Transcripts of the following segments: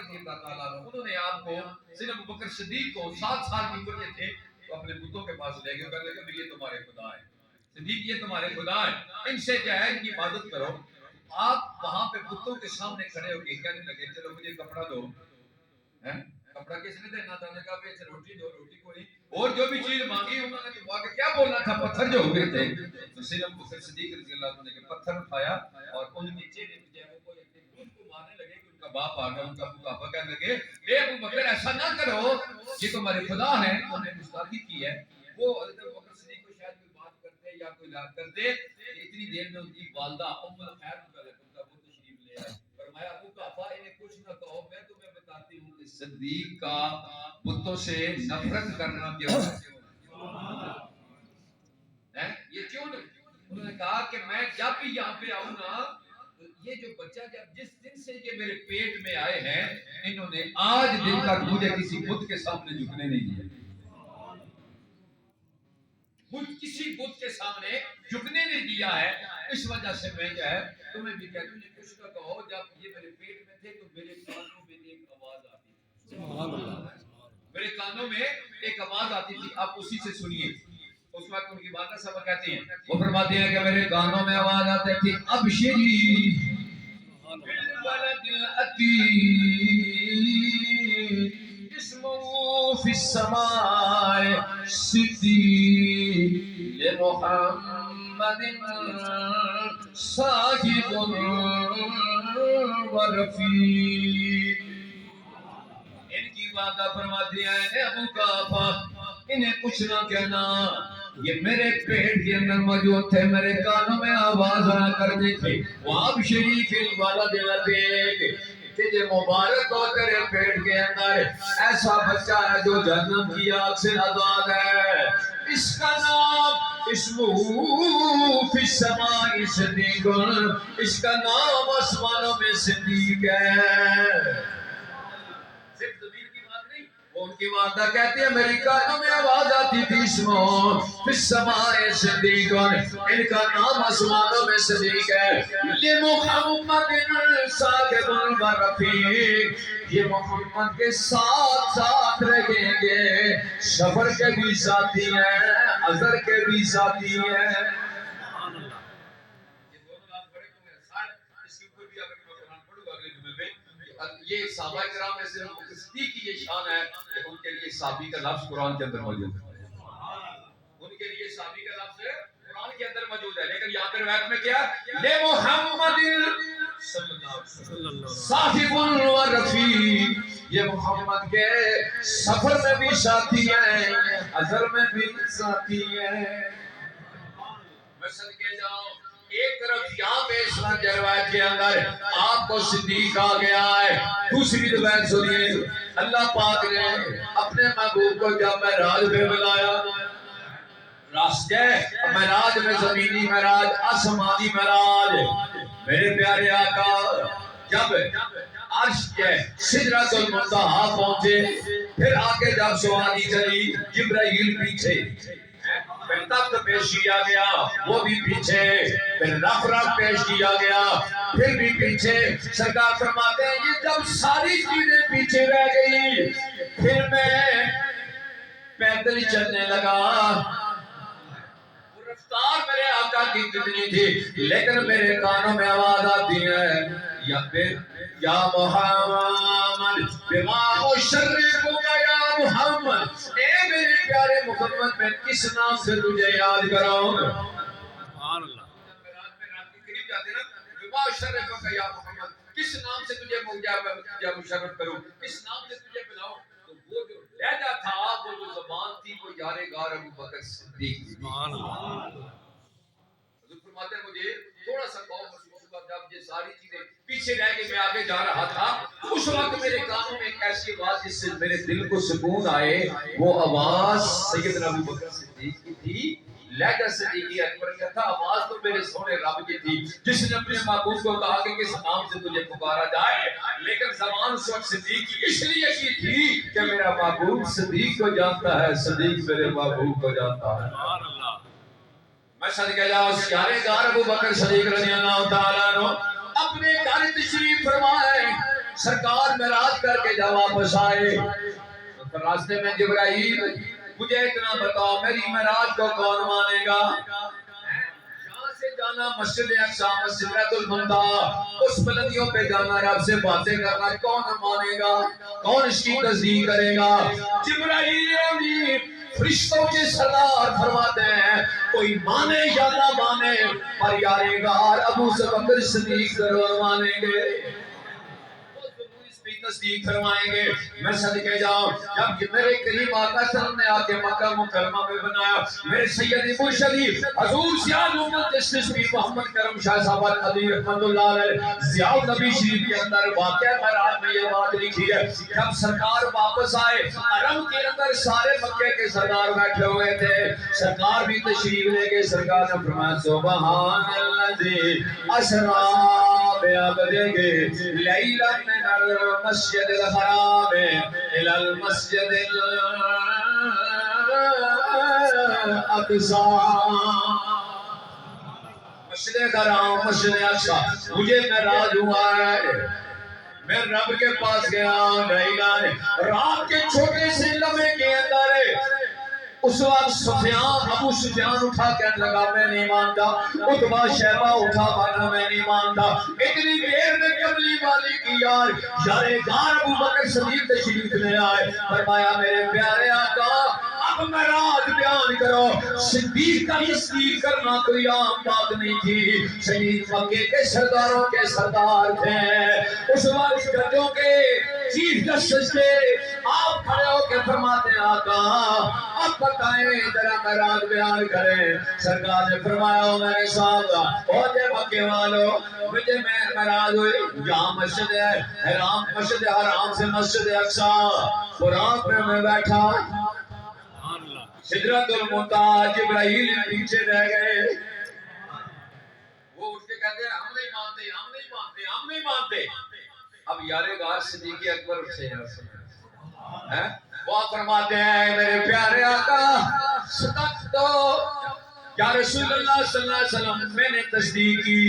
رضی اللہ تعالیٰ عنہ انہوں نے آپ کو سیدنا ابو بکر صدیق کو 7 سال کی عمر کے تھے تو اپنے بتوں کے پاس لے گئے اور کہنے لگے یہ تمہارے خدا ہیں صدیق یہ تمہارے خدا ہیں ان سے جو ہے ان کی عبادت کرو آپ وہاں پہ بتوں کے سامنے کھڑے ہو کے کہنے لگے چلو مجھے کپڑا دو کپڑا کس نے دینا تھا نے کہا کہ روٹی دو روٹی کو نہیں اور جو بھی چیز مانگی انہوں نے تو آگے کیا بولنا تھا پتھر جو ہو گئے تھے تو سیدنا ابو بکر صدیق رضی اللہ عنہ نے پتھر اٹھایا اور ان کے چہرے پہ جو ہے وہ ایک خود کو مارنے لگے کہ ان کا باپ آ گیا ان کا پاپا کہنے لگے اے ابو بکر ایسا نہ کرو یہ تمہارے خدا ہیں انہوں نے گستاخی کی ہے وہ حضرت ابو بکر صدیق کو شاید کوئی بات کرتے یا کوئی لا کرتے اتنی دیر میں ان کی والدہ ام الخیر کا وہ تشریف لے آئے فرمایا ابو کافا انہیں کچھ نہ کہو میں تمہیں بتاتی ہوں کہ صدیق کا بتوں سے نفرت کرنا کیوں ہے یہ کیوں نہیں انہوں نے کہا کہ میں جب بھی یہاں پہ آؤں نا یہ جو بچہ جب جس دن سے یہ میرے پیٹ میں آئے ہیں انہوں نے آج دن تک مجھے کسی بت کے سامنے جھکنے نہیں دیا کسی بت کے سامنے جھکنے نہیں دیا ہے اس وجہ سے میں جو ہے تمہیں بھی کہتا ہوں یہ کچھ نہ کہو جب یہ میرے پیٹ میں تھے تو میرے کانوں میں ایک آواز آتی تھی سبحان اللہ میرے کانوں میں ایک آواز آتی تھی آپ اسی سے سنیے اس وقت ان کی باتیں سب کہتے ہیں وہ فرماتے ہیں کہ میرے کانوں میں آواز آتی تھی ابشری بالولد العتیق اسمه فی السماء صدیق لمحمد صاحب ورفیق ان کی وعدہ فرماتے ہیں ابو کافا انہیں کچھ نہ کہنا یہ میرے پیٹ کے اندر موجود تھے میرے کانوں میں آواز آیا کرتے تھے وہاں شریف والا دینا دیکھ تجھے مبارک ہو تیرے پیٹ کے اندر ایسا بچہ ہے جو جنم کی آگ سے آزاد ہے اس کا نام اسمہ فی السماء صدیق اس کا نام آسمانوں میں صدیق ہے صرف ضمیر کی بات نہیں وہ ان کی والدہ کہتی ہے میری کانوں میں آواز آتی تھی اسمہ فی السماء صدیق ان کا نام آسمانوں میں صدیق ہے لمحمد صاحب ورفیق یہ محمد کے ساتھ ساتھ رہیں گے سفر کے بھی ساتھی ہیں عذر کے بھی ساتھی ہیں یہ صحابہ کرام میں سے صدیق کی یہ شان ہے کہ ان کے لیے صحابی کا لفظ قرآن کے اندر موجود ہے ان کے لیے صحابی کا لفظ قرآن کے اندر موجود ہے لیکن یہاں پر روایت میں کیا لے محمد صلی اللہ علیہ وسلم صاحب و رفیق یہ محمد کے سفر میں بھی ساتھی ہیں عذر میں بھی ساتھی ہیں میں صدقے جاؤں ایک طرف یہاں پہ اسلام کی روایت کے اندر آپ کو صدیق آ گیا ہے دوسری روایت سنیے اللہ پاک نے اپنے محبوب کو جب معراج پہ بلایا راستے معراج میں زمینی معراج آسمانی معراج میرے پیارے آقا جب عرش کے سدرۃ المنتہا پہنچے پھر آگے جب سواری چلی جبرائیل پیچھے پھر تخت پیش کیا گیا وہ بھی پیچھے پھر رف رف پیش کیا گیا پھر بھی پیچھے سرکار فرماتے ہیں یہ جب ساری چیزیں پیچھے رہ گئی پھر میں پیدل چلنے لگا رفتار میرے آقا کی کتنی تھی لیکن میرے کانوں میں آواز آتی ہے یا پھر یا محمد بما اشرفک یا محمد اے میرے پیارے محمد میں کس نام سے تجھے یاد کراؤں سبحان اللہ رات میں رات کے قریب جاتے نا بما اشرفک یا محمد کس نام سے تجھے مشرف کروں کس نام سے تجھے بلاؤں تو وہ جو لہجہ تھا وہ جو زبان تھی وہ یار غار ابو بکر صدیق سبحان اللہ حضور فرماتے ہیں مجھے تھوڑا سا خوف محسوس ہوا جب یہ ساری چیزیں پیچھے رہ کے میں آگے جا رہا تھا اس وقت میرے کانوں میں ایک ایسی آواز جس سے میرے دل کو سکون آئے وہ آواز سیدنا ابو بکر صدیق کی تھی لہجہ صدیقی اکبر کا تھا آواز تو میرے سونے رب کی تھی جس نے اپنے محبوب کو کہا کہ کس نام سے تجھے پکارا جائے لیکن زبان اس وقت صدیق کی اس لیے کی تھی کہ میرا محبوب صدیق کو جانتا ہے صدیق میرے محبوب کو جانتا ہے میں صدقہ جاؤں سیارے گار ابو بکر صدیق رضی اللہ تعالیٰ عنہ اپنے گھر تشریف فرمائے سرکار معراج کر کے جب واپس آئے تو راستے میں جبرائیل مجھے اتنا بتاؤ میری معراج کو کون مانے گا؟ یہاں سے جانا مسجد اقصی مسجد المنتہی اس بلندیوں پہ جانا رب سے باتیں کرنا کون مانے گا؟ کون اس کی تصدیق کرے گا؟ جبرائیل امین فرشتوں کے سردار فرماتے ہیں کوئی مانے یا نہ مانے پر یارے گار ابو بکر صدیق ضرور مانیں گے، تصدیق فرمائیں گے۔ میں صدقے جاؤں جب میرے کریم آقا صلی اللہ علیہ وسلم نے آ کے مکہ مکرمہ میں بنایا، میرے سید مرشدی حضور سیال امت جسمی محمد کرم شاہ صاحب القدیر رحمت اللہ علیہ ضیاء النبی شریف کے اندر واقعہ معراج میں یہ بات لکھی ہے جب سرکار واپس آئے حرم کے اندر سارے مکے کے سردار بیٹھے ہوئے تھے، سرکار بھی تشریف لے گئے۔ سرکار نے فرمایا سبحان الذی اسری بعبدہ لیلا من المسجد الحرام الى المسجد الاقصی، مسجد حرام مسجد اقصی مجھے معراج ہوا ہے، میں رب کے پاس گیا رات کے چھوٹے سے لمحے کے اندر اس وقت سفیان ابو سفیان اٹھا کہنے لگا میں نہیں مانتا، عتبہ شیبہ اٹھا مانا میں نہیں مانتا، اتنی دیر میں کملی والی کی یار گار ابو بکر صدیق تشریف لے آئے، فرمایا میرے پیارے آقا اب معراج بیان کرو۔ صدیق کا تصدیق کرنا کوئی عام بات نہیں تھی، صدیق مکے کے سرداروں کے سردار تھے، اس وقت ججوں کے چیف جسٹس تھے، آپ کھڑے ہو کے فرماتے ہیں آقا اب بتائیں ذرا معراج بیان کریں۔ سرکار نے فرمایا میرے ساتھ پہنچے مکے والوں مجھے معراج ہوئی جہاں مسجد حرام مسجد حرام سے مسجد اقصی براق میں بیٹھا سدرۃ المنتہی جبرائیل پیچھے رہ گئے، وہ اٹھ کے کہتے ہیں ہم نہیں مانتے ہم نہیں مانتے ہم نہیں مانتے۔ اب یارے گار صدیق اکبر اٹھے ہیں وہ فرماتے ہیں میرے پیارے آقا صدق تو یا رسول اللہ صلی اللہ علیہ وسلم میں نے تصدیق کی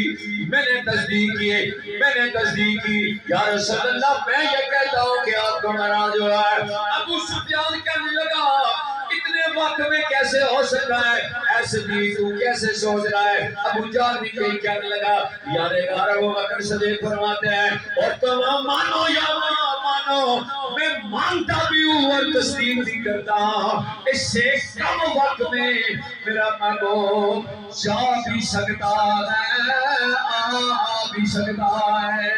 میں نے تصدیق کی میں نے تصدیق کی یا رسول اللہ میں یہ کہتا ہوں کہ آپ کو معراج ہوا ہے۔ ابو سفیان کہنے لگا اتنے وقت میں کیسے ہو سکتا ہے، ایسے بھی تو کیسے سوچ رہا ہے؟ ابو جہل بھی کہیں کہنے لگا یار ابو بکر صدیق فرماتے ہیں اور تم مانو یا مانو میں مانتا بھی ہوں اور تسلیم بھی کرتا ہوں، اس سے کم وقت میں میرا محبوب جا بھی سکتا ہے آ بھی سکتا ہے۔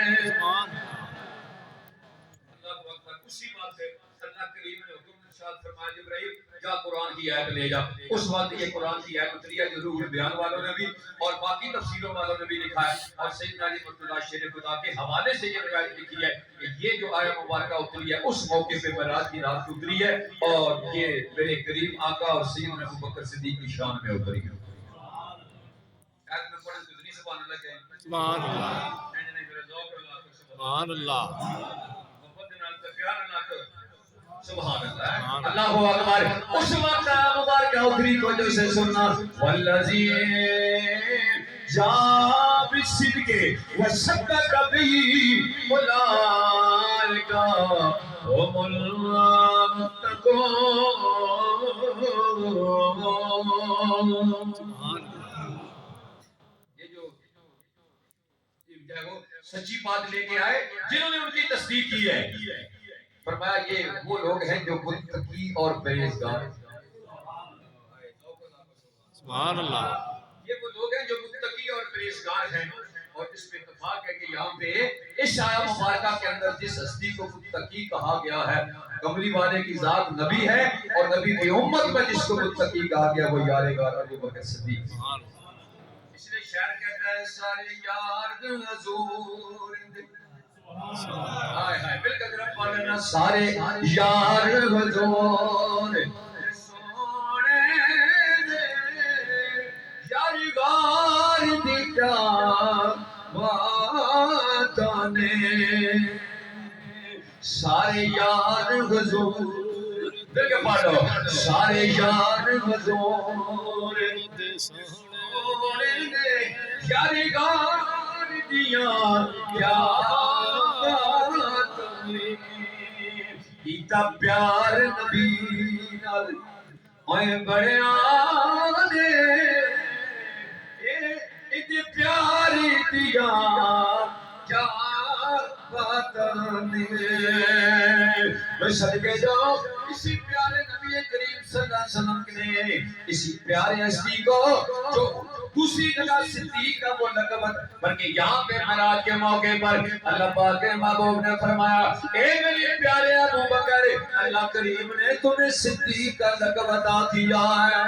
اللہ اکبر۔ اسی بات سے اللہ کریم نے حکم ارشاد فرمایا جبرائیل جا قرآن کی آیت لے جا۔ اس وقت یہ قرآن کی آیت اتری ہے جو روح البیان والوں نے بھی اور باقی تفسیروں والوں نے بھی لکھا ہے، اور سیدنا علی مرتضیٰ شیر خدا کے حوالے سے یہ روایت لکھی ہے کہ یہ جو آیت مبارکہ اتری ہے اس موقع پہ معراج کی رات اتری ہے اور یہ میرے قریب آقا اور سیدنا ابو بکر صدیق کی شان میں اتری ہے۔ آیت میں پڑھیں تو اتنی سبحان اللہ کہیں سبحان اللہ سبحان اللہ سبحان اللہ اللہ اکبر۔ اس وقت مبارکہ اتری کو جو سے سننا والذی جاء بالصدق وصدق به اولئک هم المتقون۔ یہ جو سچی بات لے کے آئے جنہوں نے ان کی تصدیق کی ہے، فرمایا یہ وہ لوگ ہیں جو متقی اور پرہیزگار ہیں۔ سبحان اللہ۔ یہ وہ لوگ ہیں جو متقی اور پرہیزگار ہیں، اور اس میں اتفاق ہے کہ یہاں پہ اس آیہ مبارکہ کے اندر جس ہستی کو متقی کہا گیا ہے کملی والے کی ذات نبی ہے، اور نبی کی امت میں جس کو متقی کہا گیا وہ یار غار ابو بکر صدیق۔ اس لیے شاعر کہتا ہے سارے یار حضور ہائے ہائے مل کر ذرا پڑھنا سارے یار حضور سونے دے یار غار دی کیا باتانے سارے یار حضور مل کے پڑھو سارے یار حضور سونے دے یار غار دیا کیا کیتا پیار نبی نال اوے بڑیا نے اے پیار دیا کیا بات میں صدقے جاؤ اسی پیارے نبی کریم صلی اللہ علیہ وسلم نے اسی پیارے ہستی کو جو دوسری جگہ صدیق کا وہ لقب بلکہ یہاں پہ معراج کے موقع پر اللہ پاک کے محبوب نے فرمایا اے میرے پیارے ابو بکر اللہ کریم نے تمہیں صدیق کا لقب عطا کیا ہے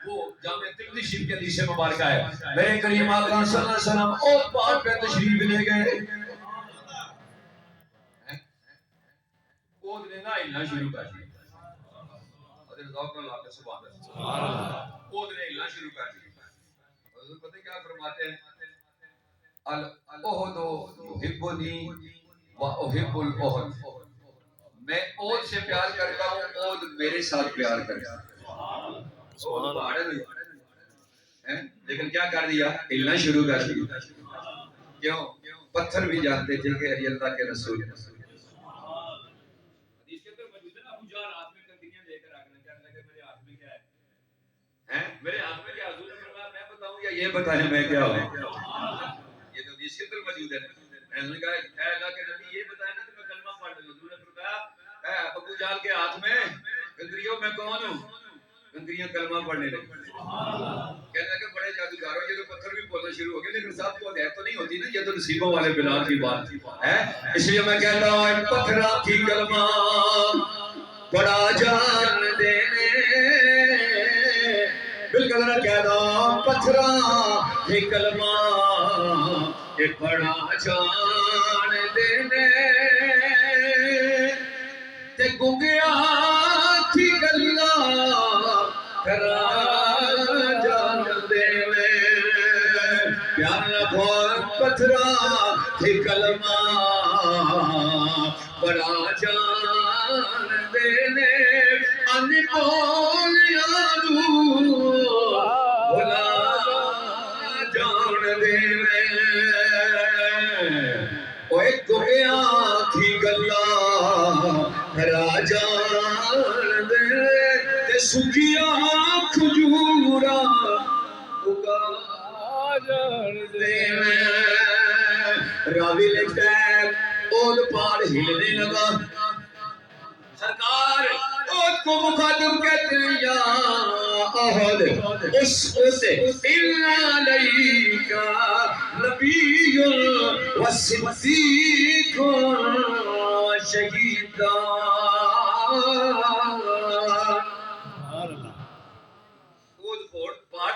وہ جامع ترمذی شریف کے حدیث مبارکہ ہے میرے کریم آقا صلی اللہ علیہ وسلم اور پاک پہ تشریف لے گئے وہ نے نہ ہلنا شروع کر دیا حضرت ذوق اللہ کے سبحان اللہ وہ نے ہلنا شروع کر دیا حضور پتہ کیا فرماتے ہیں الاحد یحبنی واحب الاحد میں احد سے پیار کرتا ہوں احد میرے ساتھ پیار کرتا ہے لیکن کیا کر دیا ہلنا شروع کر دیا کیوں پتھر بھی جانتے تھے کہ یہ اللہ کے رسول حدیث کے اندر موجود ہے نا ابو جہل ہاتھ میں کنکریاں لے کر آگے کہنے لگے میرے ہاتھ میں کیا ہے میرے ہاتھ میں کیا حضور نے فرمایا میں بتاؤں یا یہ بتائیں میں کیا ہوں یہ تو حدیث کے اندر موجود ہے میں نے کہا اے اللہ کے نبی یہ بتائیں نا تو میں کلمہ پڑھ لوں حضور نے فرمایا اے ابو جہل کے ہاتھ میں کنکریوں میں کون ہوں کنکریاں کلمہ پڑھنے لگے کہنے لگے بڑے جادوگاروں یہ تو پتھر بھی بولنا شروع ہو گئے لیکن ساتھ کو ہے تو نہیں ہوتی نا یہ تو نصیبوں والے بلال کی بات ہے اس لیے میں کہتا ہوں پتھرا کی کلمہ بڑا جان دینے بالکل میں کہتا ہوں پتھرا کی کلمہ بڑا جان دینے تے گنگیا کی گلا کرا جان دے پیار بھور پتھرا کی کلمہ بڑا جان دینے ان بول یارو بھلا جان دینے اوے گویا کی گلا کرا جان دینے سکیا کھجورا اگا جان دینے راوی لکھتا ہے اول پار ہلنے لگا سرکار اول کو مخاطب کہتے ہیں یا احد اس سے الا علیکا نبی و صدیق و شہیدان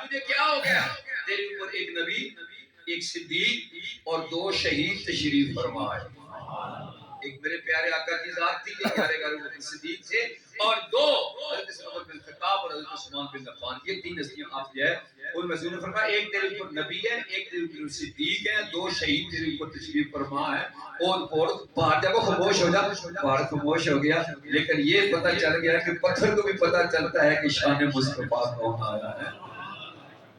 تجھے کیا ہو گیا تیرے اوپر ایک نبی ایک صدیق اور دو شہید تشریف فرما ہے ایک میرے پیارے آقا کی ذات تھی کہ پیارے گھر صدیق تھے اور دو حضرت عمر بن خطاب اور حضرت عثمان بن عفان یہ تین ہستیاں آپ جو ہے ان میں سے فرمایا ایک تیرے اوپر نبی ہے ایک تیرے اوپر صدیق ہے دو شہید تیرے اوپر تشریف فرما ہے اور پہاڑ جب وہ خاموش ہو جا پہاڑ خاموش ہو گیا لیکن یہ پتہ چل گیا کہ پتھر کو بھی پتہ چلتا ہے کہ شان مصطفیٰ کون آیا ہے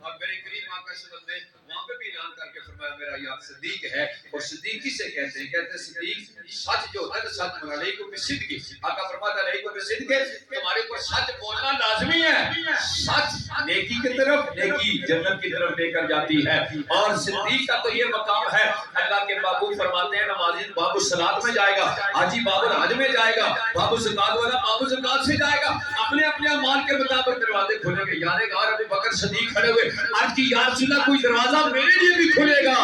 اور میرے کریم آقا صلی اللہ علیہ وسلم وہاں پہ بھی اعلان کر کے فرمایا میرا یاد صدیق ہے اور صدیق کسے کہتے ہیں صدیق سچ جو ہے سچ بولنا علیکم بالصدق آقا فرماتا ہے علیکم بالصدق تمہارے اوپر سچ بولنا لازمی ہے سچ نیکی کی طرف نیکی جنت کی طرف لے کر جاتی ہے اور صدیق کا تو یہ مقام ہے اللہ کے محبوب فرماتے ہیں نمازی باب الصلاۃ میں جائے گا حاجی باب الحج میں جائے گا باب الزکات والا باب الزکات سے جائے گا اپنے اپنے اعمال کے مطابق دروازے کھولیں گے یار غار ابو بکر صدیق کھڑے ہوئے آج کی یا رسول اللہ کوئی دروازہ میرے لیے بھی کھلے گا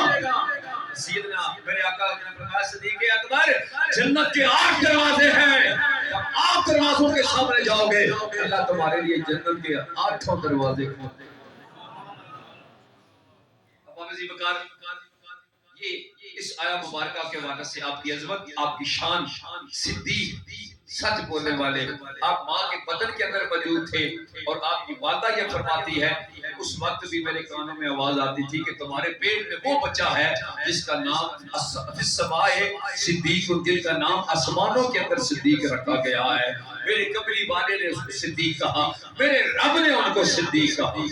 سیدنا میرے آقا نے فرمایا صدیق اکبر جنت کے 8 دروازے ہیں جب 8 دروازوں کے سامنے جاؤ گے اللہ تمہارے لیے جنت کے 8 دروازے کھول دے اب عزیز بکار یہ اس آیا مبارکہ کے حوالے سے آپ کی عظمت آپ کی شان صدیق سچ بولنے والے آپ ماں کے بدن کے اندر موجود تھے اور آپ کی والدہ یہ فرماتی ہے اس وقت بھی میرے کانوں میں آواز آتی تھی کہ تمہارے پیٹ میں وہ بچہ ہے جس کا نام صدیق جن کا نام آسمانوں کے اندر صدیق رکھا گیا ہے میرے قبری والے نے اس کو صدیق کہا میرے رب نے ان کو صدیق کہا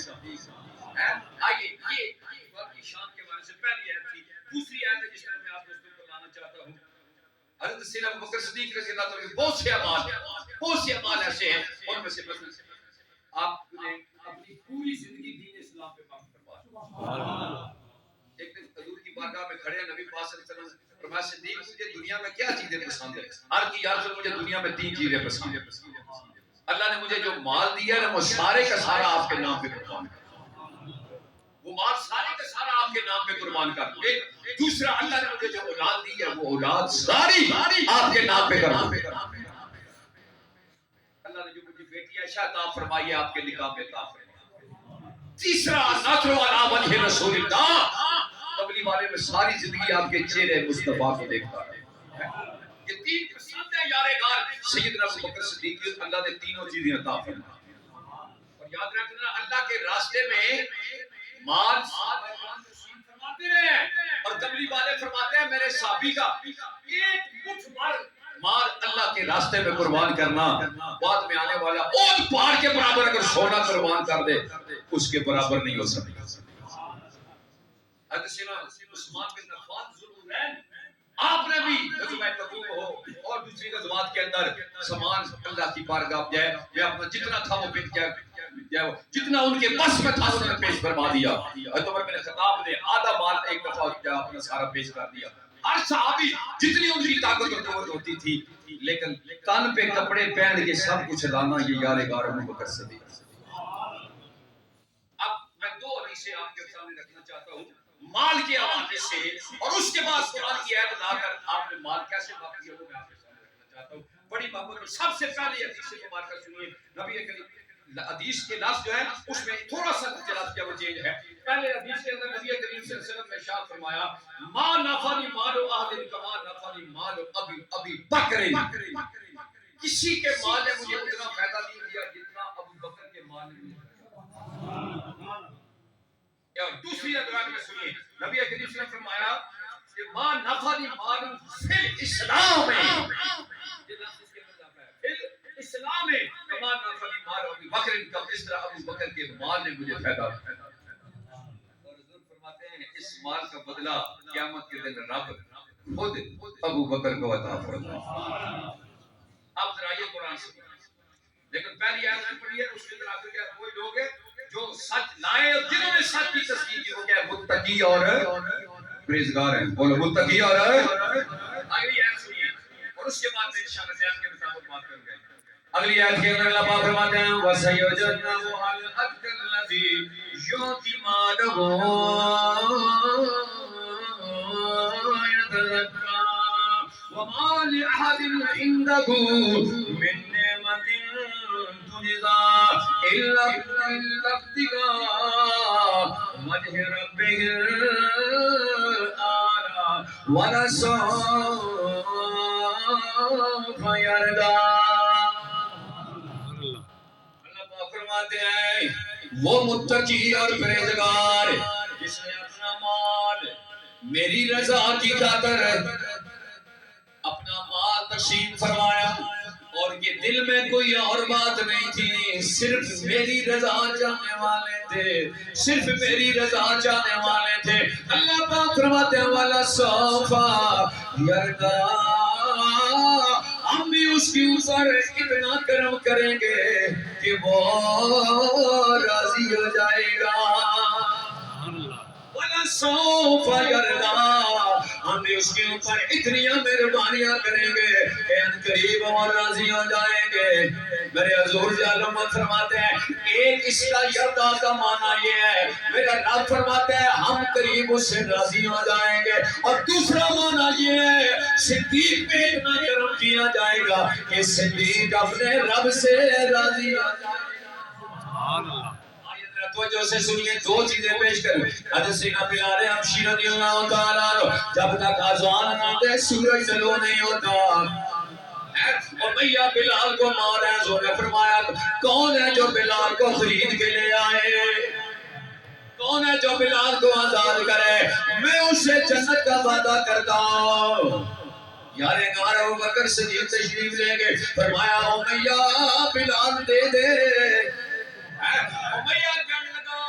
شان کے بارے سے پہلی آیت تھی. دوسری آیت ہے جس طرح میں آپ دوستوں کو لانا چاہتا ہوں. حضرت سیدنا ابو بکر صدیق رضی اللہ عنہ کے بہت سے اعمال ایسے ہیں ان میں سے آپ نے اپنی پوری زندگی دین اسلام پہ وقف کروا. سبحان اللہ. ایک دن حضور کی بارگاہ میں کھڑے نبی پاک صلی اللہ علیہ وسلم فرمایا صدیق مجھے دنیا میں کیا چیزیں پسند ہے؟ ہر کی یا رسول مجھے دنیا میں 3 چیزیں پسند ہیں. اللہ نے مجھے جو مال دیا ہے وہ سارے کا سارا آپ کے نام پہ قربان کر. وہ مال سارے کا سارا آپ کے نام پہ قربان کر دوں. دوسرا اللہ نے مجھے جو اولاد دی ہے وہ اولاد ساری آپ کے نام پہ قربان کر. اللہ نے جو مجھے بیٹی عائشہ عطا فرمائی ہے آپ کے نکاح پہ عطا فرمائی. تیسرا نصر علی وجہ رسول اللہ قبلی والے میں ساری زندگی آپ کے چہرے مصطفیٰ کو دیکھتا ہے. یہ 3 پسند ہے یار غار سیدنا ابو بکر صدیق کو اللہ نے تینوں چیزیں عطا فرمائی. اور یاد رکھنا اللہ کے راستے میں مال فرماتے رہے اور قبلی والے فرماتے ہیں میرے صحابی کا ایک مٹھ بھر مال اللہ کے راستے میں قربان کرنا بعد میں آنے والا اونٹ پہاڑ کے برابر اگر سونا قربان کر دے اس کے برابر نہیں ہو سکتا. حضرت سیدنا عثمان بن عفان ذوالنورین آپ نے بھی غزوہ تبوک ہو اور دوسری غزوات کے اندر سامان اللہ کی بارگاہ جائے میں اپنا جتنا تھا وہ پیش کیا جتنا ان کے بس میں تھا انہوں نے پیش فرما دیا. حضرت عمر بن خطاب نے آدھا مال ایک دفعہ اپنا سارا پیش کر دیا. ہر صحابی جتنی ان کی طاقت اور قوت ہوتی تھی لیکن تن پہ کپڑے پہن کے سب کچھ لانا یہ یار غار ابو بکر صدیق. اب میں 2 حدیثیں آپ کے سامنے رکھنا چاہتا ہوں مال کے حوالے سے اور اس کے بعد قرآن کی آیت لا کر آپ نے مال کیسے واقع کیا وہ میں آپ کے سامنے رکھنا چاہتا ہوں. بڑی محبت اور سب سے پہلی حدیث مبارکہ سنیے. نبی کریم حدیث کے لفظ جو ہے اس میں تھوڑا سا لفظ کیا وہ چینج ہے. پہلے حدیث کے اندر نبی کریم صلی اللہ علیہ وسلم نے ارشاد فرمایا ما نفعنی مال احد کما نفعنی مال ابی بکر. کسی کے مال نے مجھے اتنا فائدہ نہیں دیا جتنا ابو بکر کے مال نے مجھے. اور دوسری روایت میں سنیے نبی کریم صلی اللہ علیہ وسلم فرمایا کہ ما نفعنی مال فی الاسلام میں یہ لفظ اس کے مطلب ہے فی الاسلام میں کما نفعنی مال ابی بکر کا اس طرح ابو بکر کے مال نے مجھے فائدہ. اور حضور فرماتے ہیں اس مال کا بدلہ قیامت کے دن رب خود ابو بکر کو عطا فرمائے. اب ذرا یہ قرآن سے لیکن پہلی آیت پڑھی ہے اس کے اندر آخر کیا کوئی لوگ ہیں جو سچ لائے اور جنہوں نے سچ کی تصدیق کی وہ کیا متقی اور پرہیزگار ہیں. بولو متقی اور اگلی آیت سنیے اور اس کے بعد میں انشاءاللہ بیان کے مطابق بات کریں گے. اگلی آیت کے اندر اللہ پاک فرماتے ہیں وَسَيُجَنَّبُهَا الْأَتْقَى الَّذِي يُؤْتِي مَالَهُ يَتَزَكَّىٰ وَمَا لِأَحَدٍ عِندَهُ مِن نِّعْمَةٍ تُجْزَىٰ إِلَّا ابْتِغَاءَ وَجْهِ رَبِّهِ الْأَعْلَىٰ وَلَسَوْفَ يَرْضَىٰ. اللہ پاک فرماتے ہیں وہ متقی اور پرہیزگار جس نے اپنا مال میری رضا کی خاطر اپنا مال تقسیم فرمایا اور یہ دل میں کوئی اور بات نہیں تھی صرف میری رضا چاہنے والے تھے صرف میری رضا چاہنے والے تھے. اللہ پاک فرماتے ہیں والا صوفا یردا ہم بھی اس کے اوپر اتنا کرم کریں گے کہ وہ راضی ہو جائے گا. سوفا یردا ہم بھی اس کے اوپر اتنی مہربانیاں کریں گے کہ ان قریب اور راضی ہو جائیں گے. میرے حضور جعلم فرماتے ہیں ایک اس کا یردا کا معنی یہ ہے میرا رب فرماتے ہیں ہم قریب اس سے راضی ہو جائیں گے اور دوسرا معنی یہ ہے صدیق پہ اتنا کرم کیا جائے گا کہ صدیق اپنے رب سے راضی ہو جائے گا. سبحان اللہ. توجہ سے سنیے 2 چیزیں پیش کریں. حضرت سیدنا بلال حبشی رضی اللہ تعالیٰ عنہ جب تک اذان نہ دے سورج طلوع نہیں ہوتا اور بھیا بلال کو مارا حضور نے فرمایا کون ہے جو بلال کو خرید کے لے آئے کون ہے جو بلال کو آزاد کرے میں اس سے جنت کا وعدہ کرتا ہوں. یار غار ابو بکر صدیق تشریف لے گئے فرمایا امیہ بلال دے دے. امیہ کہنے لگا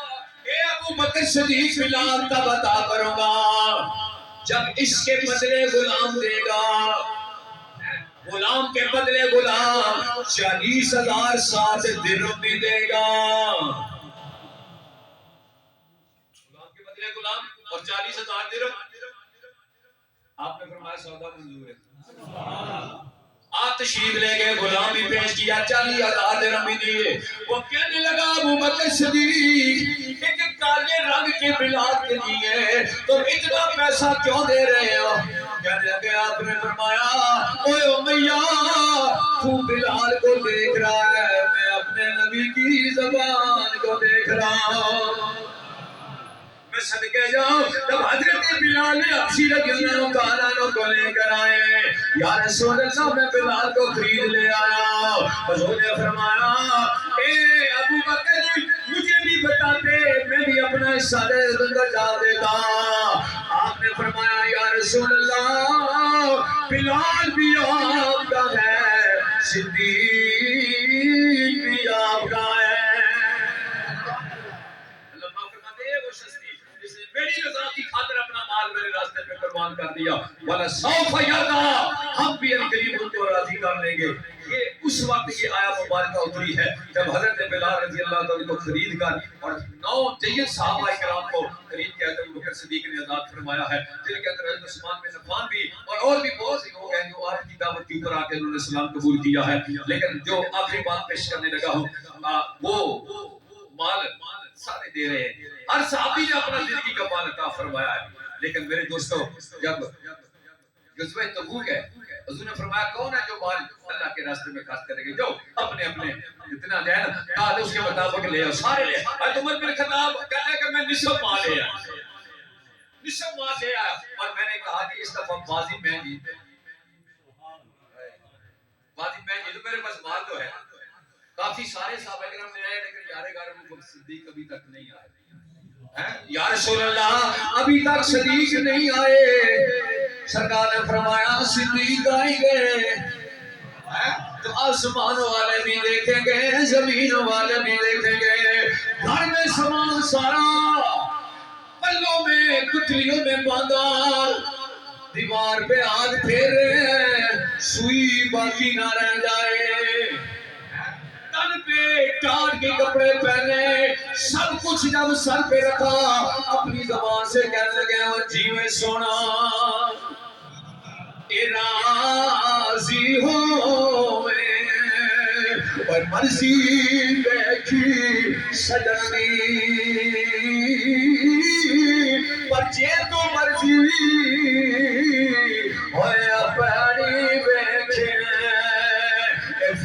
اے ابو ابو بکر صدیق بلال تب عطا کروں گا جب اس کے بدلے غلام دے گا، غلام کے بدلے غلام 40,000 ساتھ درہم بھی دے گا، غلام کے بدلے غلام اور 40,000 درہم۔ آپ نے فرمایا سودا منظور ہے، آپ تشریف لے گئے، غلام بھی پیش کیا، 40,000 درہم بھی دیے۔ وہ کہنے لگا ابو بکر صدیق ایک کالے رنگ کے بلال کے لیے تو اتنا پیسہ کیوں دے رہے ہو؟ کہنے لگے آپ نے فرمایا اوے امیہ تو بلال کو دیکھ رہا ہے، میں اپنے نبی کی زبان کو دیکھ رہا ہوں، میں صدقے جاؤں۔ جب حضرت بلال حبشی رضی اللہ تعالیٰ عنہ کو لے کر آئے، یا رسول اللہ میں بلال کو خرید لے آیا، حضور نے فرمایا اے ابو بکر مجھے بھی بتاتے میں بھی اپنا حصہ دے ڈال دیتا۔ آپ نے فرمایا یا رسول اللہ بلال بھی آپ کا ہے، صدیق بھی آپ کا ہے۔ میری رضا کی خاطر اپنا مال میرے راستے میں قربان کر دیا، والا سوف یرضا، ہم بھی ان قریب ان کو راضی کر لیں گے۔ یہ اس وقت یہ آیت مبارکہ اتری ہے جب حضرت بلال رضی اللہ تعالیٰ کو خرید کر اور 9 جید صحابہ کرام کو خرید کے حضرت بکر صدیق نے آزاد فرمایا ہے، جن کے اندر حضرت عثمان بن عفان بھی اور بھی بہت سے لوگ ہیں جو آپ کی دعوت کے اوپر آ کے انہوں نے اسلام قبول کیا ہے۔ لیکن جو آخری بات پیش کرنے لگا ہوں وہ مال سارے دے رہے ہیں، ہر صحابی نے اپنا زندگی کا مال عطا فرمایا ہے، لیکن میرے دوستو جب غزوہ تبوک ہے حضور نے فرمایا کون ہے جو مال اللہ کے راستے میں خرچ کرے گا، جو اپنے اتنا جو ہے نا کہا اس کے مطابق لے آؤ، سارے لے آؤ۔ حضرت عمر بن خطاب کہتے ہیں کہ میں نصف مال لے آیا، نصف مال لے آیا، اور میں نے کہا کہ اس دفعہ بازی میں جیت، بازی میں جیت، میرے پاس مال تو ہے۔ کافی سارے صحابہ کرام نے آئے لیکن یار غار ابو بکر صدیق ابھی تک نہیں آئے۔ یا رسول اللہ ابھی تک صدیق نہیں آئے، سرکار نے فرمایا صدیق آئیں گے تو آسمان والے بھی دیکھیں گے، زمین والے بھی دیکھیں گے، گھر میں سامان سارا پلوں میں گٹھلیوں میں باندھا، دیوار پہ ہاتھ پھیرے سوئی باقی نہ رہ جائے، تن پہ ٹاٹ کے کپڑے پہنے، سب کچھ جب سر پہ رکھا اپنی زبان سے کہنے لگے وہ جیوے سونا راضی ہو میں اور مرضی دیکھی سجنی پر جے تو مرضی ہویا پیاری بیٹھے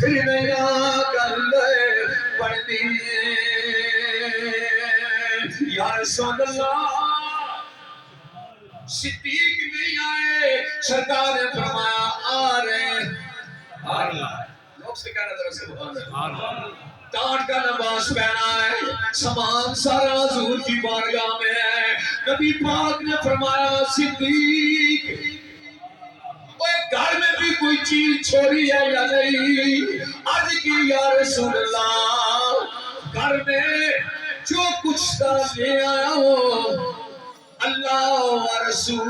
پھر نیا گل پڑھنی یا رسول اللہ صدیق نہیں آئے، سرکار نے فرمایا آ رہے لوگ سے کہنا ذرا سبحان اللہ، ٹاٹ کا لباس پہنا ہے، سامان سارا حضور کی بارگاہ میں ہے، نبی پاک نے فرمایا صدیق گھر میں بھی کوئی چیز چھوڑی ہے یا نہیں؟ عرض کی یا رسول اللہ گھر میں جو کچھ تھا لے آیا ہو، اللہ و رسول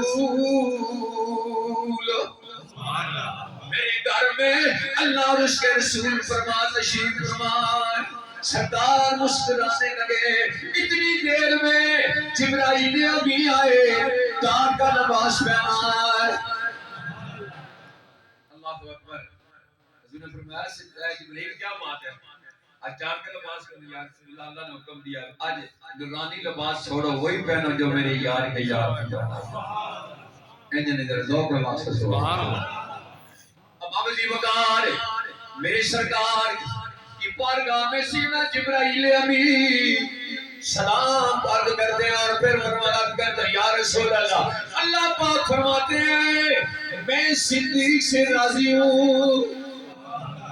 میرے گھر میں اللہ اور اس کے رسول فرما تشریف فرمائے۔ سردار مسکرانے لگے، اتنی دیر میں جبرائیل ابھی آئے، ٹاٹ کا لباس پہنا ہے۔ اللہ اکبر، حضور نے فرمایا جبرائیل کیا بات ہے، آج ٹاٹ کا لباس پہنا، یا رسول اللہ اللہ نے حکم دیا آج نورانی لباس چھوڑو وہی پہنو جو میرے یار کے یار کی جانا ہے۔ انجھے ذرا ذوق اللہ سے سبحان اللہ۔ اب جی وقار میرے سرکار کی بارگاہ میں سیدنا جبرائیل امین سلام عرض کرتے ہیں اور پھر فرمایا کرتے ہیں یا رسول اللہ اللہ پاک فرماتے ہیں میں صدیق سے راضی ہوں،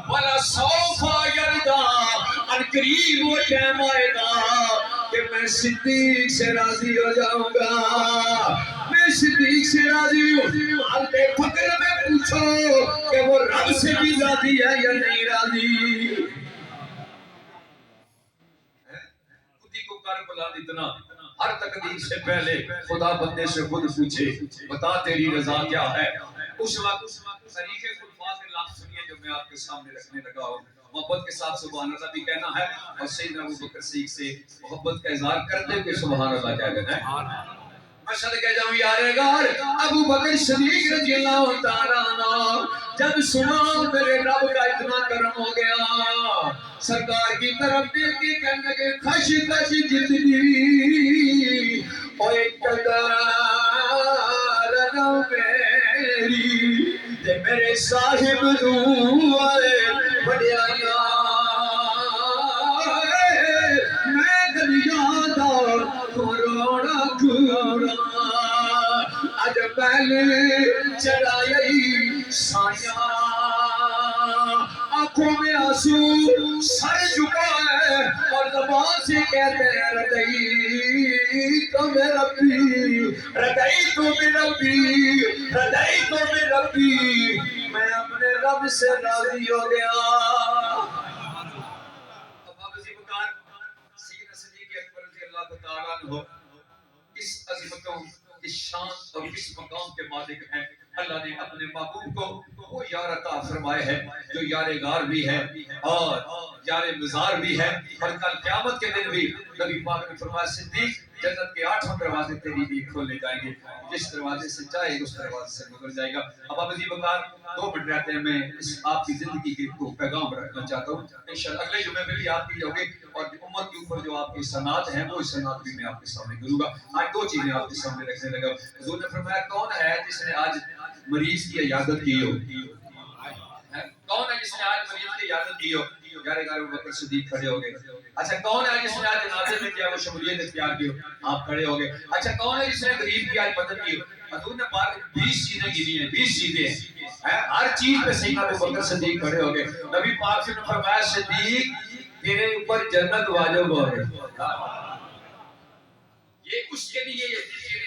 وَلَا سَوْفَ يَرْضَى ان قریب وہ ٹائم آئے گا کہ میں صدیق سے راضی ہو جاؤں گا، میں صدیق سے راضی ہوں۔ حالت فقر میں پوچھو کہ وہ رب سے بھی راضی ہے یا نہیں راضی؟ کتی کو کر بلا اتنا ہر تقدیر سے پہلے خدا بندے سے خود پوچھے بتا تیری رضا کیا ہے. اس وقت طریقے الفاظ کے لفظ سنیے جو میں آپ کے سامنے رکھنے لگا ہوں. محبت کے ساتھ سبحان اللہ بھی کہنا ہے اور سیدنا ابوبکر صدیق سے محبت کا اظہار کرتے ہوئے سبحان اللہ کیا کہنا ہے. مشہد کہہ جاؤں یار غار ابو بکر صدیق رضی اللہ تعالیٰ عنہ جب سنا میرے رب کا اتنا کرم ہو گیا سرکار کی طرف دیکھ کے کہنے لگے خش خش جتنی اوے قدر نو میری تے میرے صاحب نو آئے بڑیاں میں دنیا دا کروڑا کورا اج پہلے چڑھائی سایاں آنکھوں میں آنسو سر جھکا ہے اور زبان سے کہتے ہیں ردئی تو میں ربی ردئی تو میں ربی ردئی تو میں ربی میں اپنے رب سے راضی ہو گیا. اس عظمتوں اس شان اور اس مقام کے مالک ہیں. اللہ نے اپنے محبوب کو وہ یار عطا فرمائے ہے جو یار غار بھی ہے اور یار مزار بھی ہے. اور کل قیامت کے دن بھی نبی پاک نے فرمایا صدیق جنت کے 8 دروازے تیری لیے کھولے جائیں گے جس دروازے سے چاہے اس دروازے سے گزر جائے گا. اب آپ عزیز وقار 2 منٹ رہتے ہیں میں اس آپ کی زندگی کے کو پیغام رکھنا چاہتا ہوں. انشاءاللہ اگلے جمعے میں بھی آپ کی جاؤ گے اور امت کے اوپر جو آپ کی سنات ہیں وہ سنات بھی میں آپ کے سامنے کروں گا. آج 2 چیزیں آپ کے سامنے رکھنے لگا. حضور نے فرمایا کون ہے جس نے آج مریض کی عیادت کی ہو؟ کون ہے جس نے آج مریض کی عیادت کی ہو؟ یار ابو بکر صدیق کھڑے ہو گئے. اچھا کون ہے جس نے آج جنازے میں کیا وہ شمولیت اختیار کی ہو؟ آپ کھڑے ہو گئے. اچھا کون ہے جس نے غریب کی آج مدد کی ہو؟ حضور نے پاک 20 چیزیں گنی ہیں. 20 چیزیں ہیں ہر چیز پہ سیدنا ابو بکر صدیق کھڑے ہو گئے. نبی پاک سے نے فرمایا صدیق تیرے اوپر جنت واجب ہو گئی. یہ اس کے لیے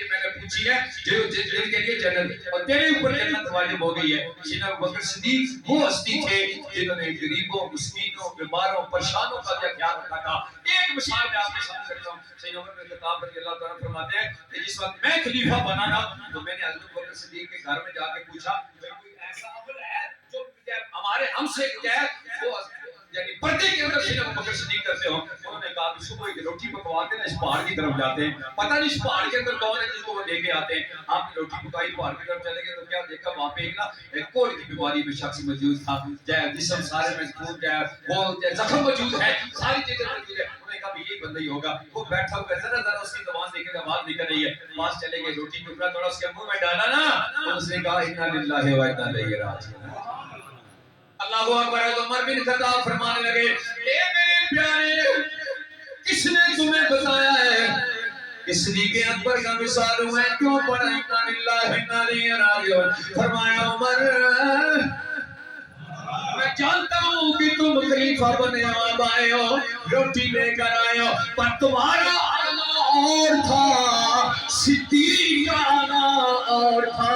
میں نے پوچھی ہے جو جن کے لیے جنت اور تیرے اوپر جنت واجب ہو گئی ہے. سیدنا ابوبکر صدیق وہ ہستی تھے جنہوں نے غریبوں مسکینوں بیماروں پریشانوں کا بھی خیال رکھا تھا. ایک مثال میں آپ کے سامنے رکھتا ہوں. سیدنا عمر بن خطاب رضی اللہ تعالیٰ فرماتے ہیں کہ جس وقت میں خلیفہ بنا نا تو میں نے حضرت ابوبکر صدیق کے گھر میں جا کے پوچھا کوئی ایسا عمل ہے جو ہمارے ہم سے کیا ہے وہ یعنی پردے کے اندر سیدنا ابوبکر صدیق کرتے ہوں. انہوں نے کہا کہ صبح کی روٹی پکواتے ہیں نا اس پہاڑ کی طرف جاتے ہیں پتہ نہیں اس پہاڑ کے اندر کون ہے جس کو وہ لے کے آتے ہیں. آپ نے روٹی پکائی پہاڑ کی طرف چلے گئے تو کیا دیکھا وہاں پہ ایک کوڑ کی بیماری میں شخص موجود تھا. جسم سارے میں خون وہ زخم موجود ہے ساری چیزیں موجود ہے. انہوں نے کہا یہی بندہ ہی ہوگا. وہ بیٹھا ہوا ذرا ذرا اس کی زبان دیکھے آواز نکل رہی ہے. پاس چلے گئے روٹی ٹکڑا تھوڑا اس کے منہ میں ڈالا نا تو اس نے کہا انا للہ و انا الیہ راجعون. اللہ اکبر. عمر بن خطاب فرمانے لگے اے میرے پیارے کس نے تمہیں بتایا ہے اس صدیق اکبر کا مثال ہوں میں کیوں پڑھا انا للہ و انا الیہ راجعون. فرمایا عمر میں جانتا ہوں کہ تم خلیفہ بنے آپ آئے ہو روٹی لے کر آئے ہو پر تمہارا آنا اور تھا صدیق کا آنا اور تھا.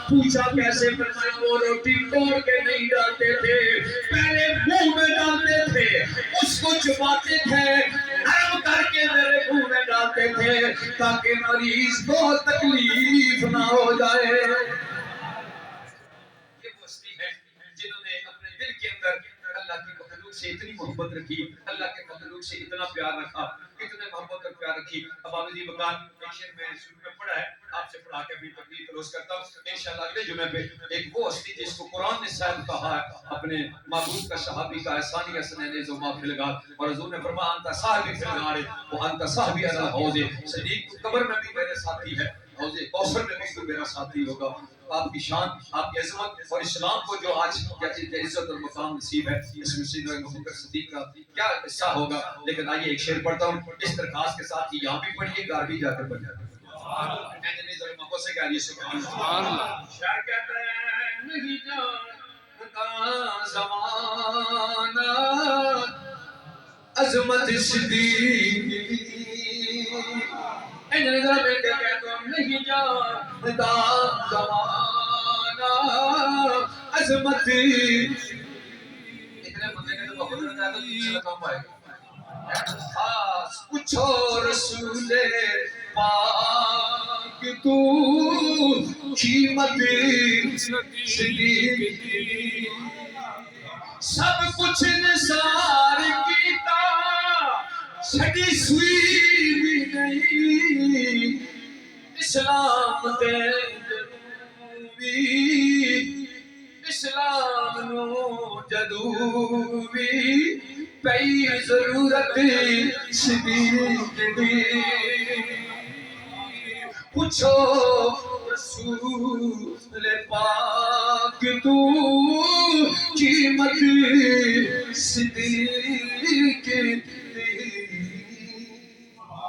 پوچھا کیسے؟ فرمایا وہ روٹی توڑ کے نہیں ڈالتے تھے پہلے منہ میں ڈالتے تھے اس کو چباتے تھے نرم کر کے میرے منہ میں ڈالتے تھے تاکہ مریض کو تکلیف نہ ہو جائے. یہ وہ ہستی ہے جنہوں نے اپنے دل کے اندر اللہ کی مخلوق سے اتنی محبت رکھی اللہ کے مخلوق سے اتنا پیار رکھا اتنے محبت اور پیار رکھی. اب آپ جی بکار ایشین میں شروع میں پڑھا ہے آپ سے پڑھا کے بھی تقریر کلوز کرتا ہوں. انشاءاللہ اگلے جمعے پہ ایک وہ ہستی جس کو قرآن نے صاحب کہا ہے اپنے محبوب کا صحابی کا احسانی حسنین زما فی الغار اور حضور نے فرمایا انت صاحبی فی الغار وانت صاحبی علی الحوض. صدیق قبر میں بھی میرے ساتھی ہے حوض کوثر میں بھی تو میرا ساتھی ہوگا. آپ کی شان آپ کی عظمت اور اسلام کو جو آج عزت اور مقام نصیب ہے اس میں سیدنا ابوبکر صدیق کا کیا قصہ ہوگا. لیکن آئیے ایک شعر پڑھتا ہوں اس درخواست کے ساتھ کہ یہاں بھی پڑھیے گھر بھی جا کر پڑھ جاتے ہیں. سبحان اللہ. شاعر کہتا ہے نہیں جانتا زمانہ عظمت صدیق نہیں جانتا زمانہ عظمت اتنے بندے کا جو محبت رہتا ہے تو کام آئے گا. پوچھو رسول پاک تو قیمت صدیق دی سب کچھ نثار کیتا سڑی سوئی بھی نہیں اسلام دے بھی اسلام نو جدو بھی پئی ضرورت صدیق دی پوچھو رسول پاک تو قیمت صدیق